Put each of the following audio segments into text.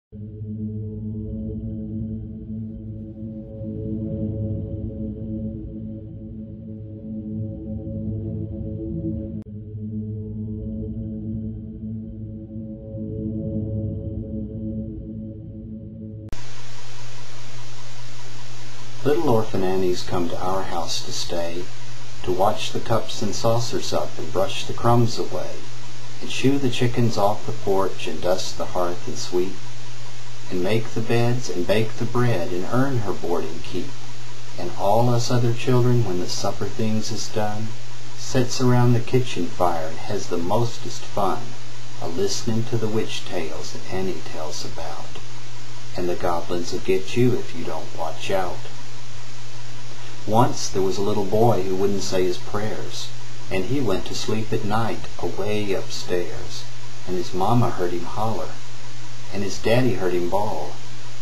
Little orphan Annies come to our house to stay, to watch the cups and saucers up and brush the crumbs away, and shoo the chickens off the porch and dust the hearth and sweep, and make the beds and bake the bread and earn her board and keep. And all us other children, when the supper things is done, sits around the kitchen fire and has the mostest fun, a-listening to the witch tales that Annie tells about. And the goblins'll get you if you don't watch out. Once there was a little boy who wouldn't say his prayers, and he went to sleep at night away upstairs, and his mama heard him holler, and his daddy heard him bawl,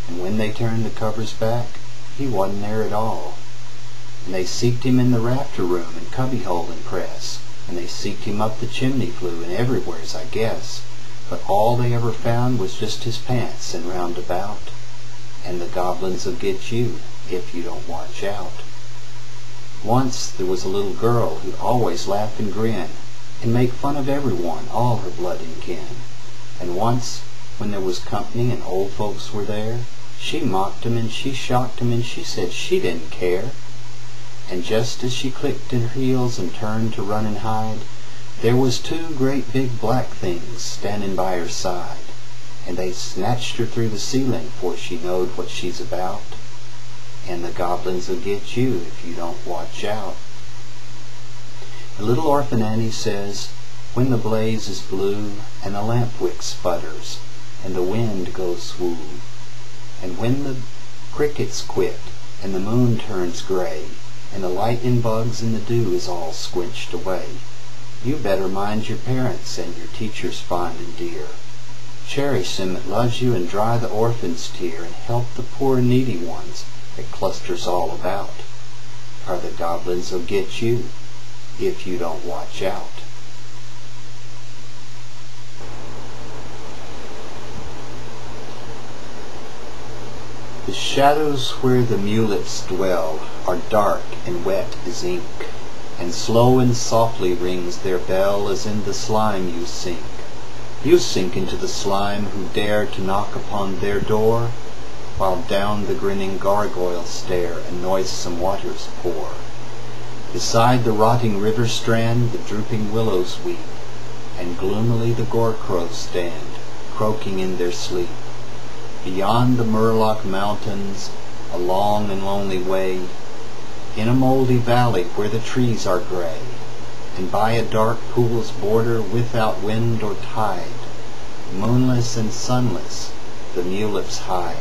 and when they turned the covers back, he wasn't there at all. And they seeked him in the rafter room and cubbyhole and press, and they seeked him up the chimney flue and everywheres, I guess, but all they ever found was just his pants and round about. And the goblins'll get you if you don't watch out. Once there was a little girl who'd always laugh and grin, and make fun of everyone, all her blood and kin. And once, when there was company and old folks were there, she mocked 'em and she shocked 'em and she said she didn't care. And just as she clicked her heels and turned to run and hide, there was two great big black things standing by her side, and they snatched her through the ceiling, for she knowed what she's about. And the goblins'll get you if you don't watch out. And little orphan Annie says, when the blaze is blue, and the lamp wick sputters, and the wind goes swoo, and when the crickets quit, and the moon turns gray, and the lightning bugs and the dew is all squinched away, you better mind your parents and your teachers fond and dear. Cherish them that loves you, and dry the orphan's tear, and help the poor needy ones that clusters all about, or the goblins'll get you if you don't watch out. The shadows where the muleps dwell are dark and wet as ink, and slow and softly rings their bell as in the slime you sink. You sink into the slime who dare to knock upon their door, while down the grinning gargoyles stare and noisome waters pour. Beside the rotting river strand the drooping willows weep, and gloomily the gore-crows stand, croaking in their sleep. Beyond the Murloc mountains, a long and lonely way, in a mouldy valley where the trees are gray, and by a dark pool's border without wind or tide, moonless and sunless, the muleps hide.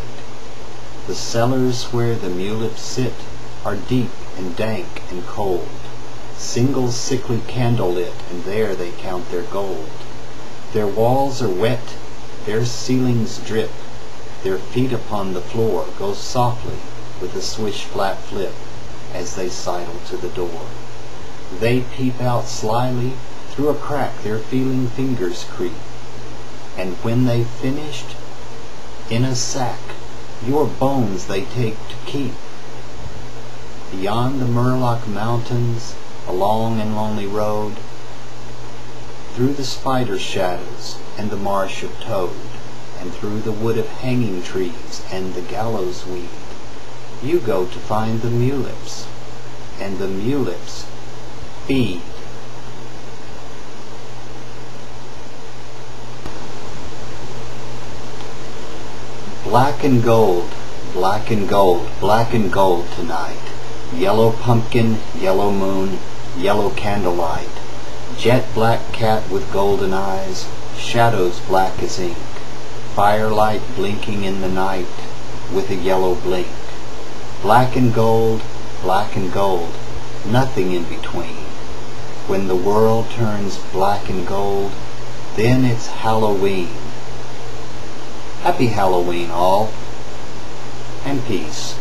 The cellars where the muleps sit are deep and dank and cold, single sickly candle lit, and there they count their gold. Their walls are wet, their ceilings drip, their feet upon the floor go softly with a swish-flap flip as they sidle to the door. They peep out slyly, through a crack their feeling fingers creep, and when they've finished, in a sack your bones they take to keep. Beyond the Murloc mountains, a long and lonely road, through the spider shadows and the marsh of toad, and through the wood of hanging trees and the gallows weed, you go to find the muleps, and the muleps feed. Black and gold, black and gold, black and gold tonight. Yellow pumpkin, yellow moon, yellow candlelight. Jet black cat with golden eyes, shadows black as ink. Firelight blinking in the night with a yellow blink. Black and gold, nothing in between. When the world turns black and gold, then it's Halloween. Happy Halloween all, and peace.